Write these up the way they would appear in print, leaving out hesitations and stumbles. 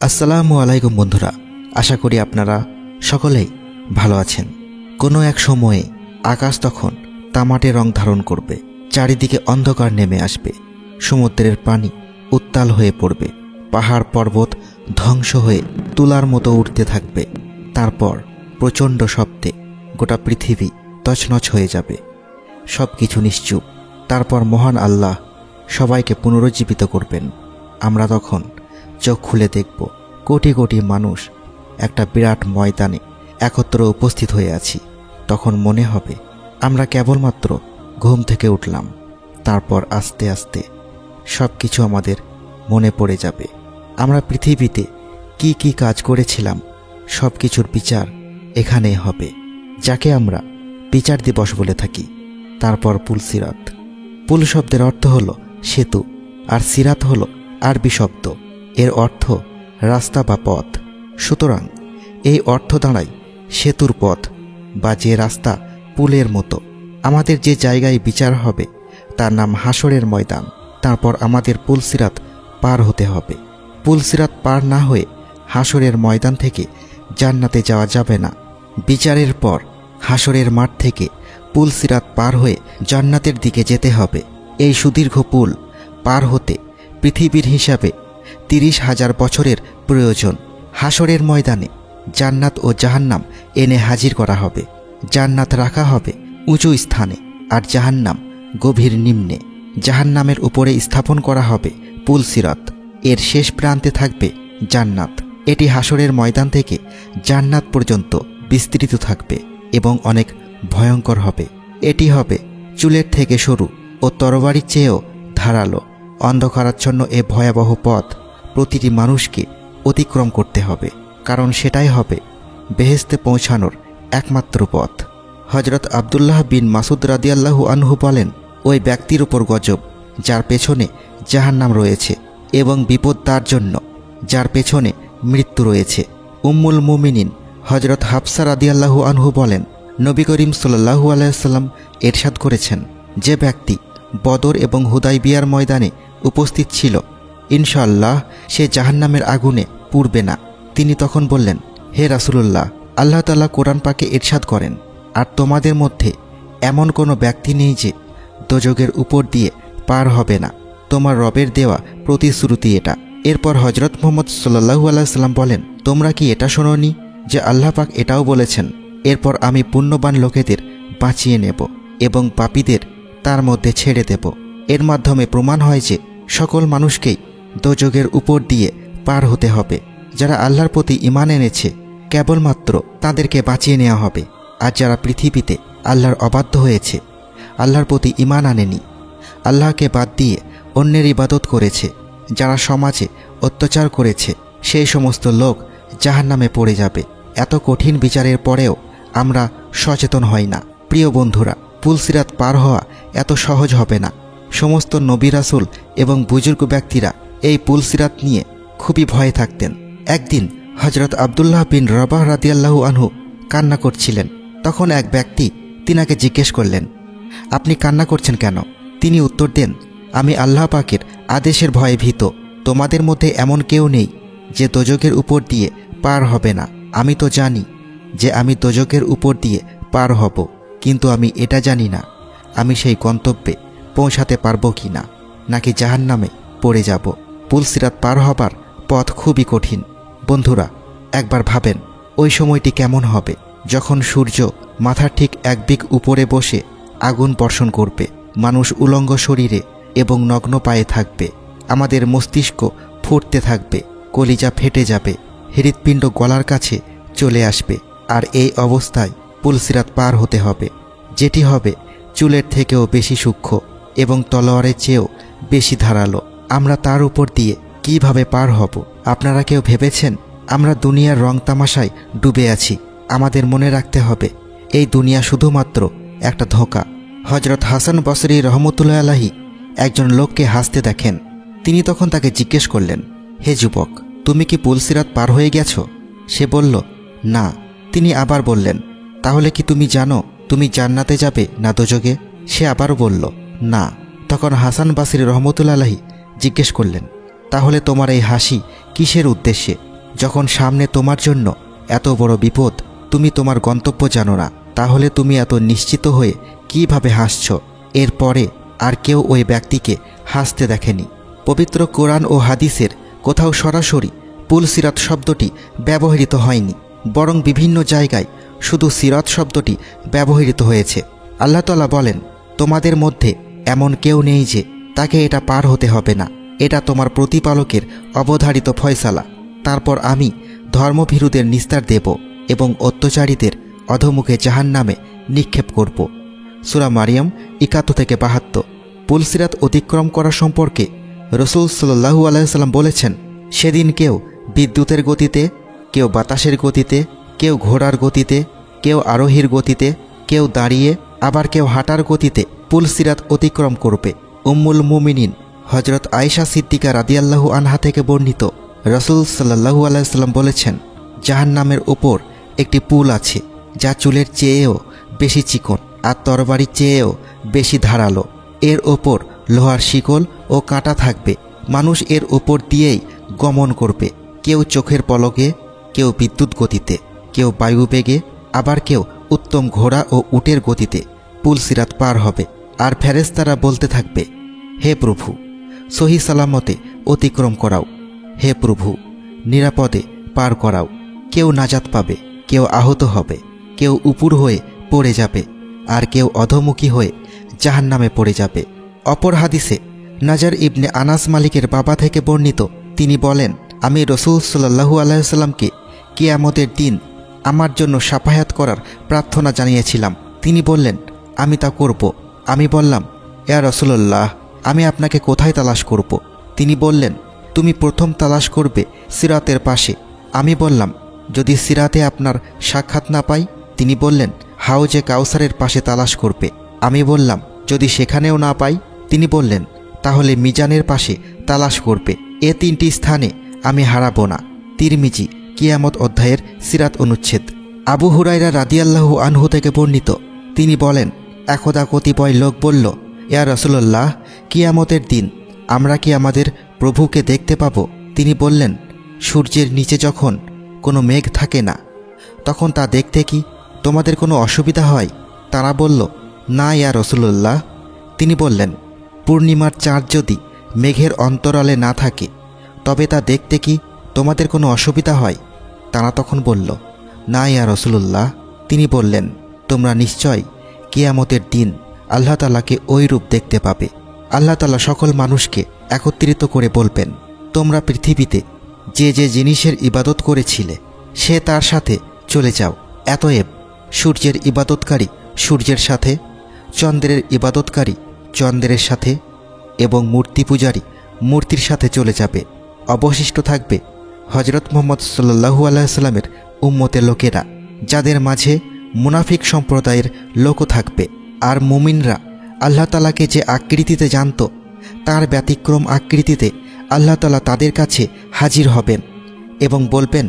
আসসালামু আলাইকুম বন্ধুরা, আশা করি আপনারা সকলেই ভালো আছেন। কোনো এক সময়ে আকাশ তখন তামাটে রং ধারণ করবে, চারিদিকে অন্ধকার নেমে আসবে, সমুদ্রের পানি উত্তাল হয়ে পড়বে, পাহাড় পর্বত ধ্বংস হয়ে তুলার মতো উঠতে থাকবে। তারপর প্রচণ্ড শব্দে গোটা পৃথিবী তছনছ হয়ে যাবে, সব কিছু নিশ্চুপ। তারপর মহান আল্লাহ সবাইকে পুনরুজ্জীবিত করবেন। আমরা তখন চোখ খুলে দেখব কোটি কোটি মানুষ একটা বিরাট ময়দানে একত্র উপস্থিত হয়ে আছি। তখন মনে হবে আমরা কেবলমাত্র ঘুম থেকে উঠলাম। তারপর আস্তে আস্তে সব কিছু আমাদের মনে পড়ে যাবে। আমরা পৃথিবীতে কি কি কাজ করেছিলাম সব কিছুর বিচার এখানেই হবে, যাকে আমরা বিচার দিবস বলে থাকি। তারপর পুলসিরাত। পুল শব্দের অর্থ হলো সেতু, আর সিরাত হলো আরবি শব্দ, এর অর্থ রাস্তা বা পথ। সুতরাং এই অর্থ দাঁড়ায় সেতুর পথ বা যে রাস্তা পুলের মতো। আমাদের যে জায়গায় বিচার হবে তার নাম হাসরের ময়দান। তারপর আমাদের পুলসিরাত পার হতে হবে। পুলসিরাত পার না হয়ে হাসরের ময়দান থেকে জান্নাতে যাওয়া যাবে না। বিচারের পর হাসরের মাঠ থেকে পুলসিরাত পার হয়ে জান্নাতের দিকে যেতে হবে। এই সুদীর্ঘ পুল পার হতে পৃথিবীর হিসাবে 30,000 বছরের প্রয়োজন। হাসরের ময়দানে জান্নাত ও জাহান্নাম এনে হাজির করা হবে। জান্নাত রাখা হবে উঁচু স্থানে আর জাহান্নাম গভীর নিম্নে। জাহান্নামের উপরে স্থাপন করা হবে পুলসিরাত। এর শেষ প্রান্তে থাকবে জান্নাত। এটি হাসরের ময়দান থেকে জান্নাত পর্যন্ত বিস্তৃত থাকবে এবং অনেক ভয়ঙ্কর হবে। এটি হবে চুলের থেকে সরু ও তরবারির চেয়েও ধারালো। অন্ধকারাচ্ছন্ন এ ভয়াবহ পথ প্রতিটি মানুষকে অতিক্রম করতে হবে, কারণ সেটাই হবে বেহেশতে পৌঁছানোর একমাত্র পথ। হজরত আবদুল্লাহ বিন মাসুদ রাদিয়াল্লাহু আনহু বলেন, ওই ব্যক্তির উপর গজব যার পেছনে জাহান্নাম রয়েছে, এবং বিপদ তার জন্য যার পেছনে মৃত্যু রয়েছে। উম্মুল মুমিনিন হজরত হাফসা রাদিয়াল্লাহু আনহু বলেন, নবী করিম সাল্লাল্লাহু আলাইহি ওয়াসাল্লাম ইরশাদ করেছেন, যে ব্যক্তি বদর এবং হুদাইবিয়ার ময়দানে উপস্থিত ছিল, ইনশাআল্লাহ সে জাহান্নামের আগুনে পুড়বে না। তিনি তখন বললেন, হে রাসূলুল্লাহ, আল্লাহ তাআলা কোরআন পাকে ইরশাদ করেন, আর তোমাদের মধ্যে এমন কোনো ব্যক্তি নেই যে দোজখের উপর দিয়ে পার হবে না। তোমার রবের দেওয়া প্রতিশ্রুতি এটা। এরপর হজরত মুহাম্মদ সাল্লাল্লাহু আলাইহি ওয়াসাল্লাম বলেন, তোমরা কি এটা শোনোনি যে আল্লাহ পাক এটাও বলেছেন, এরপর আমি পুণ্যবান লোকেদের বাঁচিয়ে নেব এবং পাপীদের তার মধ্যে ছেড়ে দেব। এর মাধ্যমে প্রমাণ হয় যে সকল মানুষকেই দোজখের উপর দিয়ে পার হতে হবে। যারা আল্লাহর প্রতি ঈমান এনেছে কেবলমাত্র তাদেরকে বাঁচিয়ে নেওয়া হবে, আর যারা পৃথিবীতে আল্লাহর অবাধ্য হয়েছে, আল্লাহর প্রতি ঈমান আনেনি, আল্লাহকে বাদ দিয়ে অন্যের ইবাদত করেছে, যারা সমাজে অত্যাচার করেছে, সেই সমস্ত লোক জাহান্নামে পড়ে যাবে। এত কঠিন বিচারের পরেও আমরা সচেতন হই না। প্রিয় বন্ধুরা, পুলসিরাত পার হওয়া এত সহজ হবে না। সমস্ত নবী রাসূল এবং বুজুর্গ ব্যক্তিরা এই পুলসিরাত নিয়ে খুবই ভয়ে থাকতেন। একদিন হজরত আবদুল্লাহ বিন রবাহ রাদিয়াল্লাহু আনহু কান্না করছিলেন। তখন এক ব্যক্তি তিনাকে জিজ্ঞেস করলেন, আপনি কান্না করছেন কেন? তিনি উত্তর দেন, আমি আল্লাহ পাকের আদেশের ভয়ে ভীত। তোমাদের মধ্যে এমন কেউ নেই যে দোজখের উপর দিয়ে পার হবে না। আমি তো জানি যে আমি দোজখের উপর দিয়ে পার হব, কিন্তু আমি এটা জানি না আমি সেই গন্তব্যে পৌঁছাতে পারবো কি না, নাকি জাহান্নামে পড়ে যাব। পুলসিরাত পার হবার পথ খুবই কঠিন। বন্ধুরা, একবার ভাবেন ওই সময়টি কেমন হবে, যখন সূর্য মাথার ঠিক 1 বিঘ উপরে বসে আগুন বর্ষণ করবে। মানুষ উলঙ্গ শরীরে এবং নগ্ন পায়ে থাকবে। আমাদের মস্তিষ্ক ফুটতে থাকবে, কলিজা ফেটে যাবে, হৃৎপিণ্ড গলার কাছে চলে আসবে। আর এই অবস্থায় পুলসিরাত পার হতে হবে, যেটি হবে চুলের থেকেও বেশি সূক্ষ্ম এবং তলোয়ারের চেয়েও বেশি ধারালো। আমরা তার উপর দিয়ে কিভাবে পার হব? আপনারা কেউ ভেবেছেন? আমরা দুনিয়ার রং তামাশায় ডুবে আছি। আমাদের মনে রাখতে হবে এই দুনিয়া শুধুমাত্র একটা ধোঁকা। হজরত হাসান বসরি রহমতুল্লাহ আলাইহি একজন লোককে হাসতে দেখেন। তিনি তখন তাকে জিজ্ঞেস করলেন, হে যুবক, তুমি কি পুলসিরাত পার হয়ে গেছ? সে বলল, না। তিনি আবার বললেন, তাহলে কি তুমি জানো তুমি জান্নাতে যাবে না দোজখে? সে আবারও বলল, না। তখন হাসান বসরি রহমতুল্লাহ আলাইহি জিজ্ঞেস করলেন, তাহলে তোমার এই হাসি কিসের উদ্দেশ্যে? যখন সামনে তোমার জন্য এত বড় বিপদ, তুমি তোমার গন্তব্য জানো না, তাহলে তুমি এত নিশ্চিত হয়ে কিভাবে হাসছ? এরপরে আর কেউ ওই ব্যক্তিকে হাসতে দেখেনি। পবিত্র কোরআন ও হাদিসের কোথাও সরাসরি পুল সিরাত শব্দটি ব্যবহৃত হয়নি, বরং বিভিন্ন জায়গায় শুধু সিরাত শব্দটি ব্যবহৃত হয়েছে। আল্লাহ তাআলা বলেন, তোমাদের মধ্যে এমন কেউ নেই যে তাকে এটা পার হতে হবে না, এটা তোমার প্রতিপালকের অবধারিত ফয়সালা। তারপর আমি ধর্মভীরুদের নিস্তার দেব এবং অত্যাচারীদের অধোমুখে জাহান্নামে নিক্ষেপ করব। সূরা মারিয়াম ৭১ থেকে ৭২। পুলসিরাত অতিক্রম করা সম্পর্কে রাসূল সাল্লাল্লাহু আলাইহি ওয়াসাল্লাম বলেছেন, সেদিন কেউ বিদ্যুতের গতিতে, কেউ বাতাসের গতিতে, কেউ ঘোড়ার গতিতে, কেউ আরোহীর গতিতে, কেউ দাঁড়িয়ে, আবার কেউ হাঁটার গতিতে পুলসিরাত অতিক্রম করবে। উম্মুল মুমিনিন হযরত আয়েশা সিদ্দিকা রাদিয়াল্লাহু আনহা থেকে বর্ণিত, রাসূল সাল্লাল্লাহু আলাইহি ওয়াসাল্লাম বলেছেন, জাহান্নামের উপর একটি পুল আছে যা চুলের চেয়েও বেশি চিকন আর তরবারির চেয়েও বেশি ধারালো। এর ওপর লোহার শিকল ও কাঁটা থাকবে। মানুষ এর ওপর দিয়েই গমন করবে, কেউ চোখের পলকে, কেউ বিদ্যুৎ গতিতে, কেউ বায়ুবেগে, আবার কেউ উত্তম ঘোড়া ও উটের গতিতে পুলসিরাত পার হবে। আর ফেরেশতারা বলতে থাকবে, হে প্রভু, সহি সালামতে অতিক্রম করাও, হে প্রভু, নিরাপদে পার করাও। কেউ নাজাত পাবে, কেউ আহত হবে, কেউ উপর হয়ে পড়ে যাবে, আর কেউ অধোমুখী হয়ে জাহান্নামে পড়ে যাবে। অপর হাদিসে নাজার ইবনে আনাস মালিকের বাবা থেকে বর্ণিত, তিনি বলেন, আমি রাসূল সাল্লাল্লাহু আলাইহি ওয়াসাল্লামকে কিয়ামতের দিন আমার জন্য শাফায়াত করার প্রার্থনা জানিয়েছিলাম। তিনি বললেন, আমি তা করব। আমি বললাম, ইয়া রাসূলুল্লাহ, আমি আপনাকে কোথায় তালাশ করব? তিনি বললেন, তুমি প্রথম তালাশ করবে সিরাতের পাশে। আমি বললাম, যদি সিরাতে আপনার সাক্ষাৎ না পাই? তিনি বললেন, হাউজে কাউসারের পাশে তালাশ করবে। আমি বললাম, যদি সেখানেও না পাই? তিনি বললেন, তাহলে মিজানের পাশে তালাশ করবে। এ তিনটি স্থানে আমি হারাবো না। তিরমিজি কিয়ামত অধ্যায়ের সিরাত অনুচ্ছেদ। আবু হুরায়রা রাদিয়াল্লাহু আনহু থেকে বর্ণিত, তিনি বলেন, একদা কতিপয় লোক বলল, ইয়া রাসূলুল্লাহ, কিয়ামতের দিন আমরা কি আমাদের প্রভুকে দেখতে পাব? তিনি বললেন, সূর্যের নিচে যখন কোনো মেঘ থাকে না, তখন তা দেখতে কি তোমাদের কোনো অসুবিধা হয়? তারা বলল, না ইয়া রাসূলুল্লাহ। তিনি বললেন, পূর্ণিমার চাঁদ যদি মেঘের অন্তরালে না থাকে, তবে তা দেখতে কি তোমাদের কোনো অসুবিধা হয়? তারা তখন বলল, না ইয়া রাসূলুল্লাহ। তিনি বললেন, তোমরা নিশ্চয় কিয়ামতের দিন আল্লাহ তাআলাকে ওই রূপ দেখতে পাবে। আল্লাহ তাআলা সকল মানুষকে একত্রিত করে বলবেন, তোমরা পৃথিবীতে যে যে জিনিসের ইবাদত করেছিলে সে তার সাথে চলে যাও। এতএব সূর্যের ইবাদতকারী সূর্যের সাথে, চন্দ্রের ইবাদতকারী চন্দ্রের সাথে, এবং মূর্তি পূজারী মূর্তির সাথে চলে যাবে। অবশিষ্ট থাকবে হযরত মুহাম্মদ সাল্লাল্লাহু আলাইহি ওয়াসাল্লামের উম্মতের লোকেরা, যাদের মাঝে মুনাফিক সম্প্রদায়ের লোকও থাকবে। আর মুমিনরা আল্লাহ তাআলাকে যে আকৃতিতে জানত, তার ব্যতিক্রম আকৃতিতে আল্লাহ তাআলা তাদের কাছে হাজির হবেন এবং বলবেন,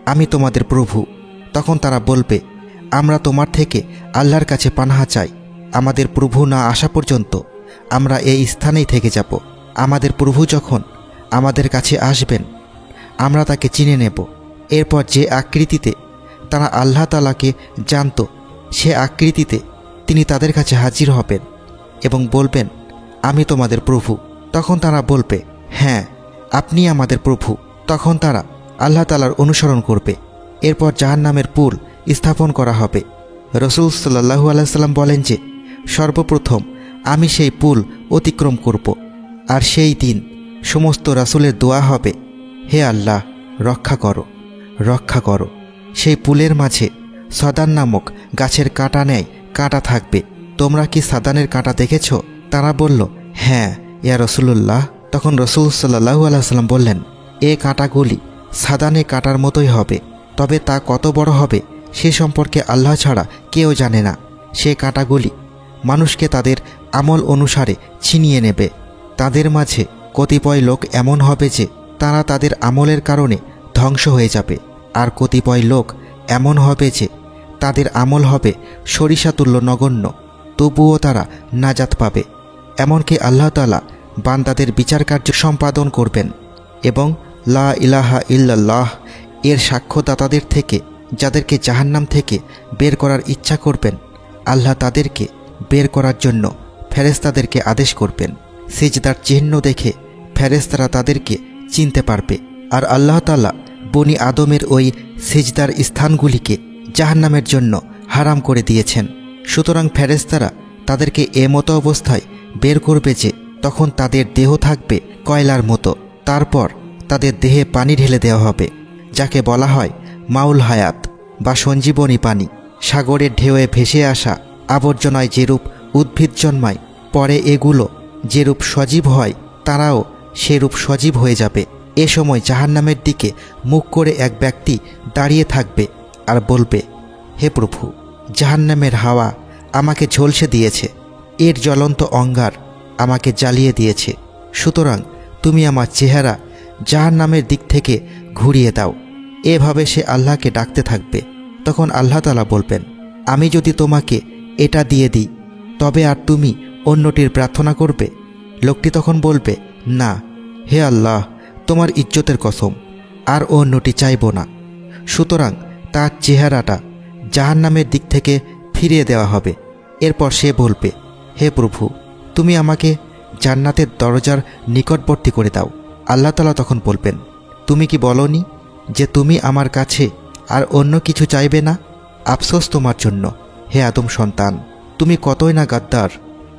আমি তোমাদের প্রভু। তখন তারা বলবে, আমরা তোমার থেকে আল্লাহর কাছে পানাহা চাই। আমাদের প্রভু না আসা পর্যন্ত আমরা এই স্থানেই থেকে যাব। আমাদের প্রভু যখন আমাদের কাছে আসবেন, আমরা তাকে চিনে নেব। এরপর যে আকৃতিতে তারা আল্লাহ তাআলাকে জানত, সে আকৃতিতে তিনি তাদের কাছে হাজির হবেন এবং বলবেন, আমি তোমাদের প্রভু। তখন তারা বলবে, হ্যাঁ, আপনি আমাদের প্রভু। তখন তারা আল্লাহ তাআলার অনুসরণ করবে। এরপর জাহান্নামের পুল স্থাপন করা হবে। রাসূল সাল্লাল্লাহু আলাইহি ওয়াসাল্লাম বলেন যে, সর্বপ্রথম আমি সেই পুল অতিক্রম করব। আর সেই দিন সমস্ত রাসূলের দোয়া হবে, হে আল্লাহ, রক্ষা করো, রক্ষা করো। সেই পুলের মাঝে সাদান নামক গাছের কাঁটা নেয় কাঁটা থাকবে। তোমরা কি সাদানের কাঁটা দেখেছ? তারা বলল, হ্যাঁ ইয়া রাসূলুল্লাহ। তখন রাসূল সাল্লাল্লাহু আলাইহি ওয়াসাল্লাম বললেন, এ কাঁটাগুলি সাদানে কাঁটার মতোই হবে, তবে তা কত বড় হবে সে সম্পর্কে আল্লাহ ছাড়া কেউ জানে না। সে কাঁটাগুলি মানুষকে তাদের আমল অনুসারে ছিনিয়ে নেবে। তাদের মাঝে কতিপয় লোক এমন হবে যে তারা তাদের আমলের কারণে ধ্বংস হয়ে যাবে, আর কতিপয় লোক এমন হবে যে তাদের আমল হবে সরিষাতুল্য নগণ্য, তবুও তারা নাজাত পাবে। এমনকি আল্লাহ তাআলা বান্দাদের বিচার কার্য সম্পাদন করবেন এবং লা ইলাহা ইল্লাল্লাহ এর সাক্ষ্যদাতাদের থেকে যাদেরকে জাহান্নাম থেকে বের করার ইচ্ছা করবেন, আল্লাহ তাদেরকে বের করার জন্য ফেরেশতাদেরকে আদেশ করবেন। সিজদার চিহ্ন দেখে ফেরেশতারা তাদেরকে চিনতে পারবে। আর আল্লাহ তাআলা বনি আদমের ওই সিজদার স্থানগুলিকে জাহান্নামের জন্য হারাম করে দিয়েছেন। সুতরাং ফেরেশতারা তাদেরকে এমতো অবস্থায় বের করবে যে তখন তাদের দেহ থাকবে কয়লার মতো। তারপর তাদের দেহে পানি ঢেলে দেওয়া হবে, যাকে বলা হয় মাউল হায়াত বা সঞ্জীবনী পানি। সাগরের ঢেউয়ে ভেসে আসা আবর্জনায় যেরূপ উদ্ভিদ জন্মায়, পরে এগুলো যেরূপ সজীব হয় তারাও সেরূপ সজীব হয়ে যাবে। এ সময় জাহান্নামের দিকে মুখ করে এক ব্যক্তি দাঁড়িয়ে থাকবে আর বলবে, হে প্রভু, জাহান্নামের হাওয়া আমাকে ঝলসে দিয়েছে, এর জ্বলন্ত অঙ্গার আমাকে জ্বালিয়ে দিয়েছে। সুতরাং তুমি আমার চেহারা জাহান্নামের দিক থেকে ঘুরিয়ে দাও। এভাবে সে আল্লাহকে ডাকতে থাকবে। তখন আল্লাহ তাআলা বলবেন, আমি যদি তোমাকে এটা দিয়ে দিই তবে আর তুমি অন্যটির প্রার্থনা করবে? লোকটি তখন বলবে, না, হে আল্লাহ, তোমার ইজ্জতের কসম, আর অন্যটি চাইব না। সুতরাং তার চেহারাটা জাহান্নামের দিক থেকে ফিরিয়ে দেওয়া হবে। এরপর সে বলবে, হে প্রভু, তুমি আমাকে জান্নাতের দরজার নিকটবর্তী করে দাও। আল্লাহ তাআলা তখন বলবেন, তুমি কি বলনি যে তুমি আমার কাছে আর অন্য কিছু চাইবে না? আফসোস তোমার জন্য, হে আদম সন্তান, তুমি কতই না গাদ্দার।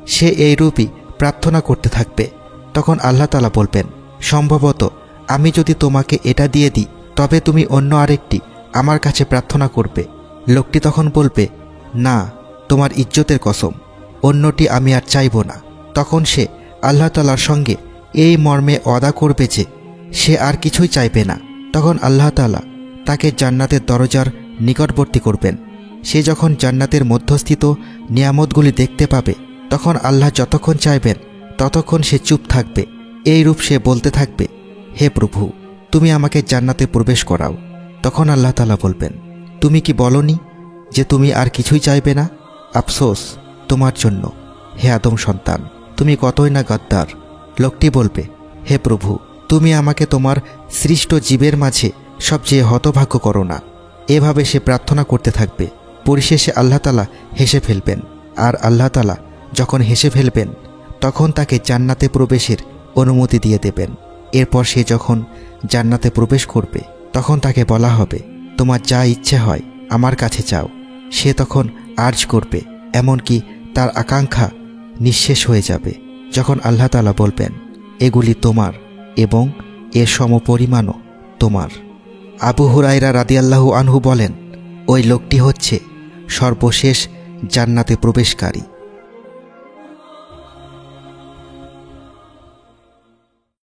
সে এইরূপই প্রার্থনা করতে থাকবে। তখন আল্লাহ তাআলা বলবেন, সম্ভবত আমি যদি তোমাকে এটা দিয়ে দিই তবে তুমি অন্য আরেকটি আমার কাছে প্রার্থনা করবে। লোকটি তখন বলবে, না, তোমার ইজ্জতের কসম, অন্যটি আমি আর চাইব না। তখন সে আল্লাহ তাআলার সঙ্গে এই মর্মে ওয়াদা করবে যে সে আর কিছুই চাইবে না। তখন আল্লাহ তাআলা তাকে জান্নাতের দরজার নিকটবর্তী করবেন। সে যখন জান্নাতের মধ্যস্থিত নিয়ামতগুলি দেখতে পাবে তখন আল্লাহ যতক্ষণ চাইবেন ততক্ষণ সে চুপ থাকবে। এইরূপ সে বলতে থাকবে, হে প্রভু, তুমি আমাকে জান্নাতে প্রবেশ করাও। তখন আল্লাহ তাআলা বলবেন, তুমি কি বলনি যে তুমি আর কিছুই চাইবে না? আফসোস তোমার জন্য, হে আদম সন্তান, তুমি কতই না গাদ্দার। লোকটি বলবে, হে প্রভু, তুমি আমাকে তোমার সৃষ্ট জীবের মাঝে সবচেয়ে হতভাগ্য করো না। এভাবে সে প্রার্থনা করতে থাকবে। পরিশেষে আল্লাহ তাআলা হেসে ফেলবেন। আর আল্লাহ তাআলা যখন হেসে ফেলবেন তখন তাকে জান্নাতে প্রবেশের অনুমতি দিয়ে দেবেন। এরপর সে যখন জান্নাতে প্রবেশ করবে তখন তাকে বলা হবে, তোমার যা ইচ্ছে হয় আমার কাছে চাও। সে তখন আর্জ করবে, এমনকি তার আকাঙ্ক্ষা নিঃশেষ হয়ে যাবে। যখন আল্লাহ তাআলা বলবেন, এগুলি তোমার এবং এর সমপরিমাণও তোমার। আবু হুরায়রা রাদিয়াল্লাহু আনহু বলেন, ওই লোকটি হচ্ছে সর্বশেষ জান্নাতে প্রবেশকারী।